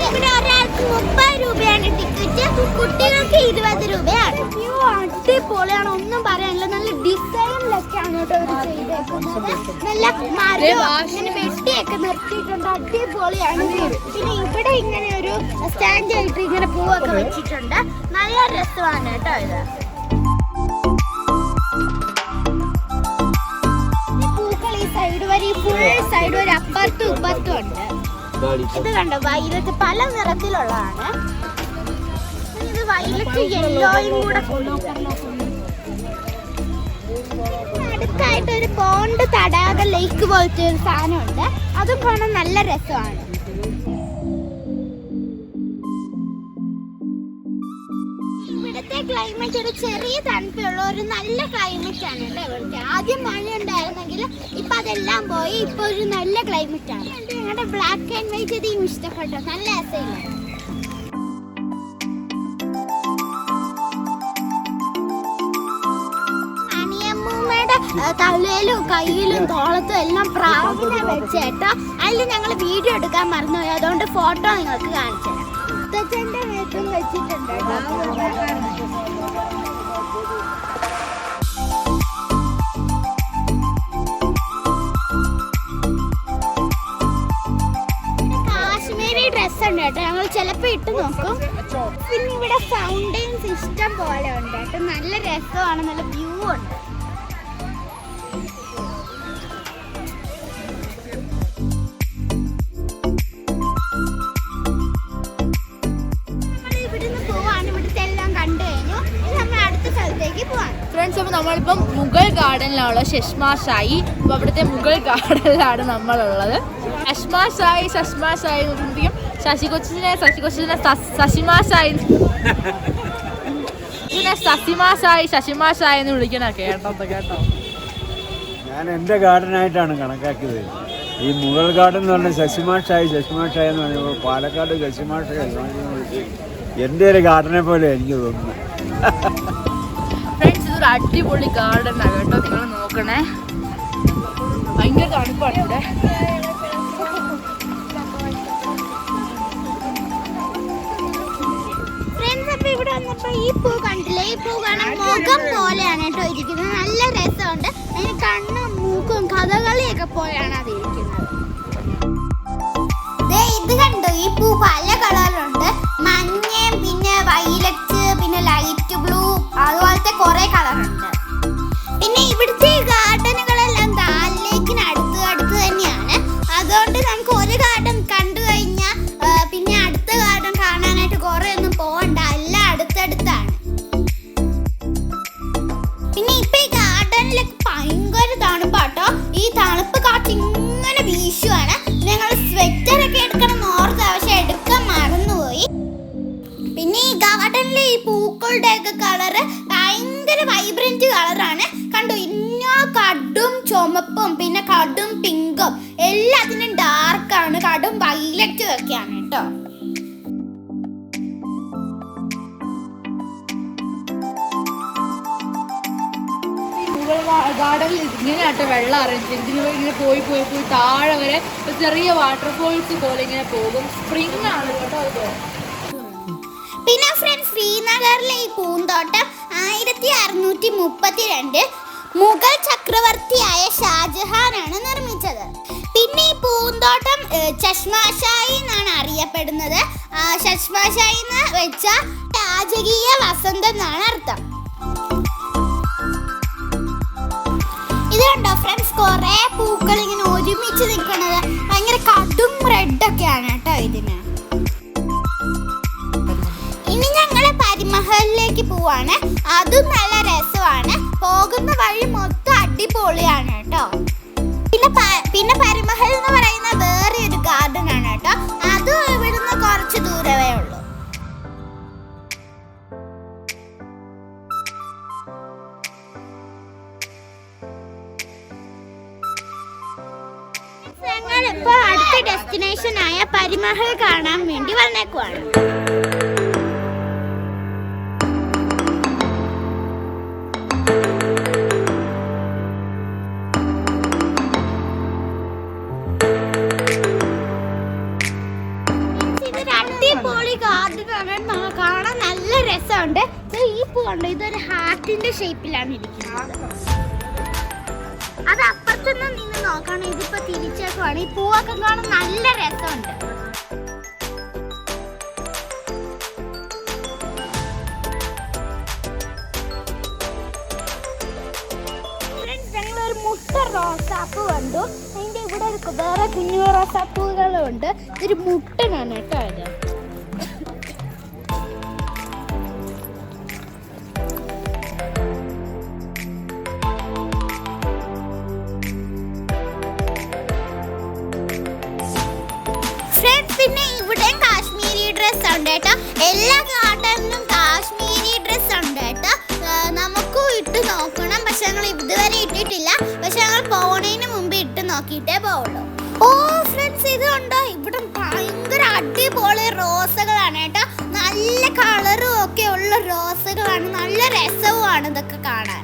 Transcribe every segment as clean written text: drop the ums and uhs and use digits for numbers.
ഇവിടെ ഒരാൾക്ക് 30 രൂപയാണ് ടിക്കറ്റ്, കുട്ടികൾക്ക് 20 രൂപയാണ്. അടിപൊളിയാണ്, ഒന്നും പറയാനില്ല. നല്ല ഡിസൈനിലൊക്കെയാണ് കേട്ടോ ചെയ്തേക്കുന്നത്. നല്ല മരം വെട്ടിയൊക്കെ നിർത്തിയിട്ടുണ്ട്, അടിപൊളിയാണ്. പിന്നെ ഇവിടെ ഇങ്ങനെ ഒരു സ്റ്റാൻഡ് ആയിട്ട് ഇങ്ങനെ പൂവൊക്കെ വെച്ചിട്ടുണ്ട്, നല്ല രസമാണ് കേട്ടോ ഇത്. പൂക്കൾ ഈ സൈഡ് വരെ, ഫുൾ സൈഡ് വരെ അപ്പുറത്തും ഇപ്പുറത്തും ഉണ്ട്. ഇത് കണ്ടോ, വയലറ്റ് പല നിറത്തിലുള്ളതാണ്. ഇത് വയലറ്റ് യെല്ലോയും കൂടെ. അടുത്തായിട്ട് ഒരു പോണ്ട് തടാക ലേക്ക് പോലത്തെ ഒരു സാധനമുണ്ട്, അതും കാണാൻ നല്ല രസമാണ്. ഇവിടുത്തെ ക്ലൈമറ്റ് ഒരു ചെറിയ തണുപ്പുള്ള ഒരു നല്ല ക്ലൈമറ്റ് ആണ് കേട്ടോ ഇവിടുത്തെ. ആദ്യം മഴ ഉണ്ടായിരുന്നെങ്കിൽ ഇപ്പൊ അതെല്ലാം പോയി, ഇപ്പൊ ഒരു നല്ല ക്ലൈമറ്റ് ആണ്. ഞങ്ങളുടെ ബ്ലാക്ക് ആൻഡ് വൈറ്റ് ഇതും ഇഷ്ടപ്പെട്ടു, നല്ല രസമില്ല. അനിയമ്മൂമ്മയുടെ തലയിലും കയ്യിലും തോളത്തും എല്ലാം പ്രാവിനെ വെച്ചേട്ടോ. അതിൽ ഞങ്ങൾ വീഡിയോ എടുക്കാൻ മറന്നുപോയി, അതുകൊണ്ട് ഫോട്ടോ നിങ്ങൾക്ക് കാണിച്ചു തരാം. മുത്തച്ഛന്റെ മേത്തും വെച്ചിട്ടുണ്ട് കേട്ടോ. കാശ്മീരി ഡ്രസ് ഉണ്ട് കേട്ടോ, ഞങ്ങൾ ചിലപ്പോൾ ഇട്ട് നോക്കും. പിന്നെ ഇവിടെ ഫൗണ്ടെയിൻസ് ഇഷ്ടം പോലെ ഉണ്ട് കേട്ടോ, നല്ല രസമാണ്, നല്ല വ്യൂ ഉണ്ട്. ഫ്രണ്ട്സ്, അപ്പോൾ നമ്മളിപ്പം മുഗൾ ഗാർഡനിലുള്ള ഷഷ്മാ ഷായി. അപ്പോൾ അവിടുത്തെ മുഗൾ ഗാർഡനിലാണ് നമ്മളുള്ളത്. ഷഷ്മാ ഷായി എന്ന് പറയുമ്പോഴത്തേക്കും ശശി കൊച്ചിനെ ശശിമാ ഷായി എന്ന് വിളിക്കണ കേട്ടോ. ഞാൻ എൻ്റെ ഗാർഡനായിട്ടാണ് കണക്കാക്കിയത്. ഈ മുഗൾ ഗാർഡൻ എന്ന് പറഞ്ഞാൽ ശശിമാ ഷായി എന്ന് പറയുമ്പോൾ പാലക്കാട് ശശിമാ ഷായി എൻ്റെ ഒരു ഗാർഡനെ പോലെ എനിക്ക് തോന്നുന്നു. ഫ്രണ്ട്സ്, ഇതൊരു അടിപൊളി ഗാർഡനാണ് കേട്ടോ, നിങ്ങൾ നോക്കണേ. ഭയങ്കര തണുപ്പാണ് ഇവിടെ. ഇവിടെ വന്നപ്പോ ഈ പൂ കണ്ടില്ലേ, ഈ പൂ കാണാൻ മുഖം പോലെയാണ് കേട്ടോ ഇരിക്കുന്നത്, നല്ല രസമുണ്ട്. അതിന് കണ്ണും മൂക്കും കഥകളിയൊക്കെ പോലെയാണ് അത് ഇരിക്കുന്നത്. ഇത് കണ്ടോ, ഈ പൂ പല കളറിലുണ്ട്, മഞ്ഞയും പിന്നെ വൈലറ്റ് പിന്നെ ലൈറ്റ് ബ്ലൂ അതുപോലത്തെ കുറെ കളറുണ്ട്. പിന്നെ ഇവിടുത്തെ ഗാർഡനുകളെല്ലാം ദാലിലേക്കിന് അടുത്ത് തന്നെയാണ്, അതുകൊണ്ട് നമുക്ക് ഒരു ഗാർഡൻ കണ്ടു കഴിഞ്ഞാൽ പിന്നെ അടുത്ത ഗാർഡൻ കാണാനായിട്ട് കുറെ ഒന്നും പോകണ്ട, എല്ലാം അടുത്തടുത്താണ്. പിന്നെ ഇപ്പൊ ഈ ഗാർഡനിലൊക്കെ ഭയങ്കര തണുപ്പാട്ടോ, ഈ തണുപ്പ് കാറ്റ് ഇങ്ങനെ വീശുവാണ്. ഞങ്ങൾ സ്വെറ്റർ ഒക്കെ എടുക്കണം ഓർത്ത്, പക്ഷെ എടുക്കാൻ മറന്നുപോയി. പിന്നെ ഈ ഗാർഡനിലെ ഈ പൂക്കളുടെ ഒക്കെ കളറ് ഭയങ്കര വൈബ്രന്റ് കളറാണ് കണ്ടോ. ഇന്നോ കടും ചുമപ്പും പിന്നെ കടും പിങ്കും എല്ലാത്തിനും ഡാർക്കാണ്, കടും വൈലറ്റും ഒക്കെയാണ് കേട്ടോ. ഗാർഡനിൽ ഇങ്ങനെയാട്ടോ വെള്ളം അറിയിച്ചിട്ട് ഇങ്ങനെ പോയി താഴെ വരെ ചെറിയ വാട്ടർഫോൾസ് പോലെ ഇങ്ങനെ പോകും. സ്പ്രിംഗ് ആണ് കേട്ടോ ഇത്. പിന്നെ ഫ്രണ്ട്സ്, ശ്രീനഗറിലെ ഈ പൂന്തോട്ടം 1632 മുഗൾ ചക്രവർത്തിയായ ഷാജഹാനാണ് നിർമ്മിച്ചത്. പിന്നെ ഈ പൂന്തോട്ടം ചഷ്മാ ഷായി എന്നാണ് അറിയപ്പെടുന്നത്. ചഷ്മാ ഷായി എന്ന് വെച്ചാൽ രാജകീയ വസന്തം എന്നാണ് അർത്ഥം. ഇത് കണ്ടോ ഫ്രണ്ട്സ്, കുറെ പൂക്കൾ ഇങ്ങനെ ഒരുമിച്ച് നിൽക്കുന്നത്, ഭയങ്കര കടും റെഡൊക്കെയാണ് കേട്ടോ ഇതിന്. ഇനി ഞങ്ങള് പരിമഹലിലേക്ക് പോവാണ്, അതും നല്ല രസമാണ്. പോകുന്ന വഴി മൊത്തം അടിപൊളിയാണ് കേട്ടോ. പിന്നെ പരിമഹൽ എന്ന് പറയുന്ന വേറെ ഒരു ഗാർഡൻ ആണ് കേട്ടോ, അതും ഇവിടുന്ന് കുറച്ച് ദൂരമേ ഉള്ളൂ. ഞങ്ങളിപ്പോ അടുത്ത ഡെസ്റ്റിനേഷൻ ആയ പരിമഹൽ കാണാൻ വേണ്ടി വന്നേക്കുവാണ്. ഇത് അടിപൊളി ഗാർഡനാണ്, കാണാൻ നല്ല രസമുണ്ട്. ഈ പൂ കണ്ടോ, ഇതൊരു ഹാർട്ടിന്റെ ഷേപ്പിലാണ് ഇരിക്കുന്നത്. അത് അപ്പുറത്തൊന്നും നിന്ന് നോക്കണം, ഇതിപ്പോ തിരിച്ചേക്കുവാണ്. ഈ പൂവൊക്കെ കാണാൻ നല്ല രസമുണ്ട്. ഞങ്ങളൊരു മുട്ട റോസാപ്പൂ കണ്ടു. അതിന്റെ ഇവിടെ വേറെ കുഞ്ഞു റോസാപ്പൂകളും ഉണ്ട്. ഇതൊരു മുട്ടനാണ് കേട്ടോ ഇത്. പിന്നെ ഇവിടെ കാശ്മീരി ഡ്രസ് ഉണ്ട് കേട്ടോ. എല്ലാ ഗാർഡനിലും കാശ്മീരി ഡ്രസ് ഉണ്ട് കേട്ടോ. നമുക്കും ഇട്ട് നോക്കണം, പക്ഷെ ഞങ്ങൾ ഇതുവരെ ഇട്ടിട്ടില്ല. പക്ഷെ ഞങ്ങൾ പോണതിന് മുമ്പ് ഇട്ട് നോക്കിയിട്ടേ പോവുള്ളൂ. ഓ ഫ്രണ്ട്സ്, ഇത് കണ്ടോ, ഇവിടെ ഭയങ്കര അടിപൊളി റോസകളാണ് കേട്ടോ. നല്ല കളറും ഒക്കെ ഉള്ള റോസകളാണ്, നല്ല രസവുമാണ് ഇതൊക്കെ കാണാൻ.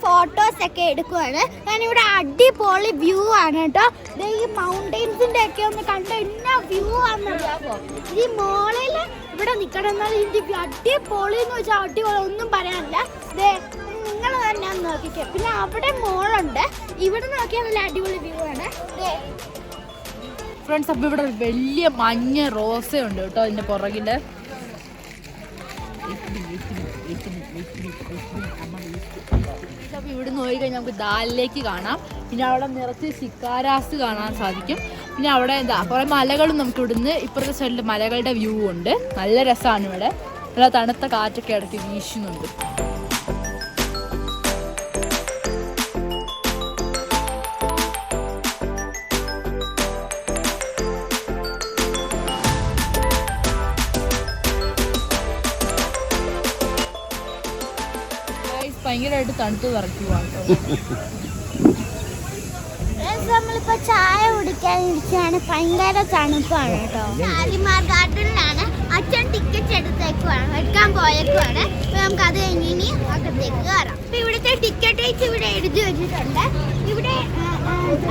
ഫോട്ടോസ് ഒക്കെ എടുക്കുവാണ്. ഞാനിവിടെ അടിപൊളി വ്യൂ ആണ് കേട്ടോ. ഈ മൗണ്ടെയിൻസിന്റെ ഒക്കെ ഒന്ന് കണ്ട എന്നാ വ്യൂ ആണെന്നറിയാമോ. ഈ മോളിൽ ഇവിടെ നിൽക്കണം, എന്നാൽ ഇതിന്റെ അടിപൊളി എന്ന് വെച്ചാൽ അടിപൊളി ഒന്നും പറയാനില്ല. നിങ്ങൾ തന്നെ നോക്കിക്കോ. പിന്നെ അവിടെ മോളുണ്ട്, ഇവിടെ നോക്കിയാൽ നല്ല അടിപൊളി വ്യൂ ആണ് ഫ്രണ്ട്സ്. അപ്പോൾ ഇവിടെ വലിയ മഞ്ഞ റോസയുണ്ട് കേട്ടോ അതിൻ്റെ പുറകില്. അപ്പോൾ ഇവിടെ നോക്കി കഴിഞ്ഞാൽ നമുക്ക് ദാലിലേക്ക് കാണാം. പിന്നെ അവിടെ നിറച്ച് ശിക്കാരാസ് കാണാൻ സാധിക്കും. പിന്നെ അവിടെ കുറേ മലകളും നമുക്ക് ഇവിടുന്ന് ഇപ്പുറത്തെ സൈഡിൽ മലകളുടെ വ്യൂ ഉണ്ട്. നല്ല രസമാണ് ഇവിടെ. നല്ല തണുത്ത കാറ്റൊക്കെ ഇടയ്ക്ക് വീശുന്നുണ്ട്. ഭയങ്കരമായിട്ട് തണുത്ത് വിറയ്ക്കുവാണ്. നമ്മളിപ്പോ ചായ കുടിക്കാൻ ഇരിക്കുകയാണ്, ഭയങ്കര തണുപ്പാണ് കേട്ടോ. ഷാലിമാർ ഗാർഡനിലാണ്. അച്ഛൻ ടിക്കറ്റ് എടുക്കാൻ പോയേക്കുവാണ്. നമുക്ക് അത് കഴിഞ്ഞ് ഇനി അകത്തേക്ക് കയറാം. അപ്പൊ ഇവിടുത്തെ ടിക്കറ്റ് വെച്ച് ഇവിടെ എഴുതി വെച്ചിട്ടുണ്ട്. ഇവിടെ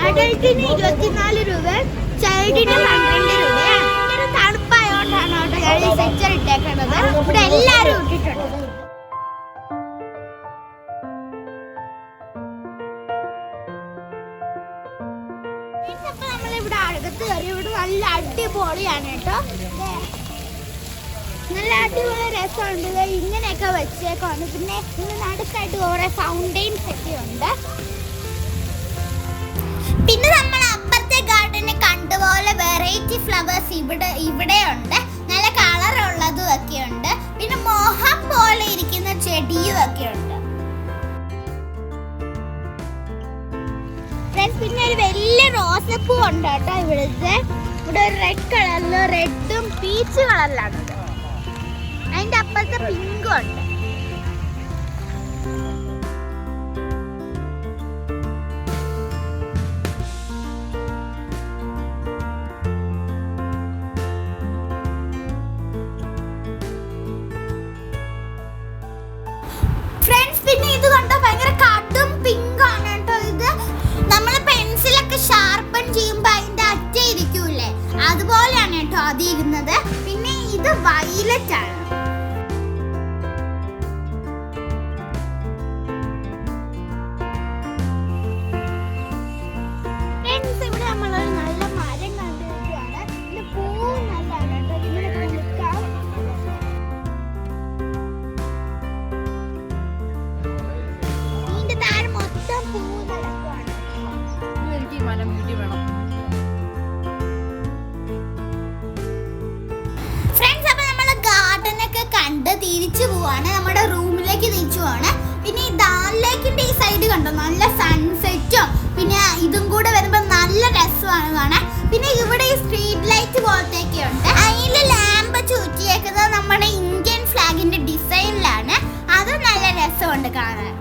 അഡൽട്ടിന് 24 രൂപ, ചൈൽഡിന് 12 രൂപയാണ്. ഭയങ്കര തണുപ്പായോണ്ടാണ് കേട്ടോ ഞാൻ ഈ സെക്ചർ ഇട്ടേക്കുന്നത്. ഇവിടെ എല്ലാരും ഇട്ടിട്ടുണ്ട്. നമ്മളിവിടെ അകത്ത് കയറി. ഇവിടെ നല്ല അടിപൊളിയാണ് കേട്ടോ. നല്ല അടിപൊളി രസമുണ്ട്. ഇങ്ങനെയൊക്കെ വെച്ചേക്കാണ്. പിന്നെ ഇന്ന് നടുക്കായിട്ട് കുറെ ഫൗണ്ടെയിൻസ് ഒക്കെ ഉണ്ട്. പിന്നെ നമ്മൾ അപ്പുറത്തെ ഗാർഡനെ കണ്ടുപോലെ വെറൈറ്റി ഫ്ലവേഴ്സ് ഇവിടെ ഉണ്ട്. നല്ല കളറുള്ളതും ഒക്കെ ഉണ്ട്. പിന്നെ മോഹം പോലെ ഇരിക്കുന്ന ചെടിയും ഒക്കെ ഉണ്ട്. പിന്നെ ഒരു വലിയ റോസപ്പൂ ഉണ്ട് കേട്ടോ ഇവിടുത്തെ. ഇവിടെ ഒരു റെഡ് കളറില്, റെഡും പീച്ച് കളറിലാണ്. അതിന്റെ അപ്പുറത്തെ പിങ്കും ഉണ്ട്. ഫ്രണ്ട്സ്, പിന്നെ ഇത് കണ്ടോ, ഭയങ്കര കടും പിങ്ക് ആണ് കേട്ടോ. ഇത് നമ്മള് പെൻസിലൊക്കെ ഷാർപ്പൺ ചെയ്യുമ്പോ അതിന്റെ അറ്റ ഇരിക്കൂലേ, അതുപോലെയാണ് കേട്ടോ അത് ഇരുന്നത്. പിന്നെ ഇത് വയലറ്റ് ആണ്. ഫ്രണ്ട്സ്, ഇവിടെ നമ്മളൊരു നല്ല മരം കണ്ടിരിക്കുകയാണ്. ഇതിന്റെ പൂവ് നല്ലതാണ് കേട്ടോ. ഇതിങ്ങനെ കൊടുക്കാം. ഇതിന്റെ താഴെ മൊത്തം പൂവ് കിടക്കുവാണ്. എനിക്ക് ഈ മരം വീട്ടിൽ വേണം. ഫ്രണ്ട്സ്, അപ്പൊ നമ്മള് ഗാർഡനൊക്കെ കണ്ട് തിരിച്ചു പോവാണ്. നമ്മുടെ റൂമിലേക്ക് തിരിച്ചു പോവാണ്. പിന്നെ ഈ ദാൽ ലേക്കിന്റെ ഈ സൈഡ് കണ്ടോ, നല്ല സൺസെറ്റും പിന്നെ ഇതും കൂടെ വരുമ്പോ നല്ല രസമാണ് കാണാൻ. പിന്നെ ഇവിടെ ഈ സ്ട്രീറ്റ് ലൈറ്റ് പോലത്തെയൊക്കെ ഉണ്ട്. അതിൽ ലാമ്പ് ചുറ്റിയേക്കുന്നത് നമ്മുടെ ഇന്ത്യൻ ഫ്ലാഗിന്റെ ഡിസൈനിലാണ്. അത് നല്ല രസമുണ്ട് കാണാൻ.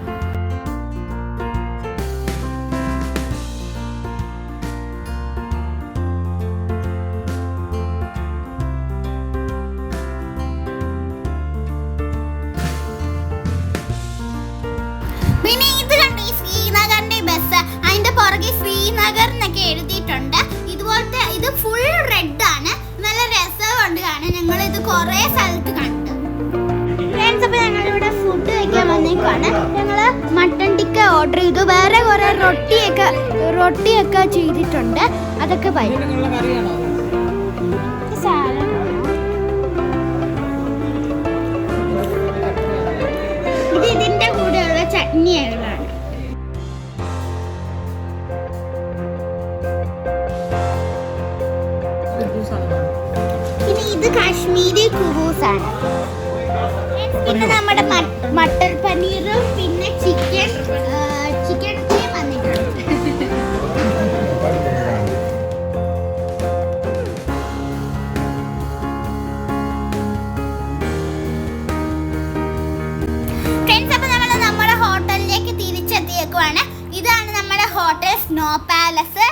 പിന്നെ ഇത് കണ്ട് ഈ ശ്രീനഗറിന്റെ ബസ്, അതിന്റെ പുറകെ ശ്രീനഗർ എന്നൊക്കെ എഴുതിയിട്ടുണ്ട്. ഇതുപോലത്തെ കുറേ സ്ഥലത്ത് കണ്ടു. ഫ്രണ്ട്സ്, അപ്പോൾ ഞങ്ങളിവിടെ ഫുഡ് കഴിക്കാൻ വന്നേക്കാണ്. ഞങ്ങള് മട്ടൺ ടിക്ക ഓർഡർ ചെയ്തു. വേറെ കുറെ റൊട്ടിയൊക്കെ ചെയ്തിട്ടുണ്ട്. അതൊക്കെ ഇത് ഇതിന്റെ കൂടെയുള്ള ചട്നികളാണ്. പിന്നെ ഇത് കാശ്മീരി കുബൂസാണ്. പിന്നെ നമ്മുടെ മട്ടർ പനീറും പിന്നെ ചിക്കൻ വന്നിട്ടുണ്ട്. ഫ്രണ്ട്സ്, അപ്പോൾ നമ്മൾ നമ്മുടെ ഹോട്ടലിലേക്ക് തിരിച്ചെത്തിയേക്കുവാണ്. ഇതാണ് നമ്മുടെ ഹോട്ടൽ സ്നോ പാലസ്.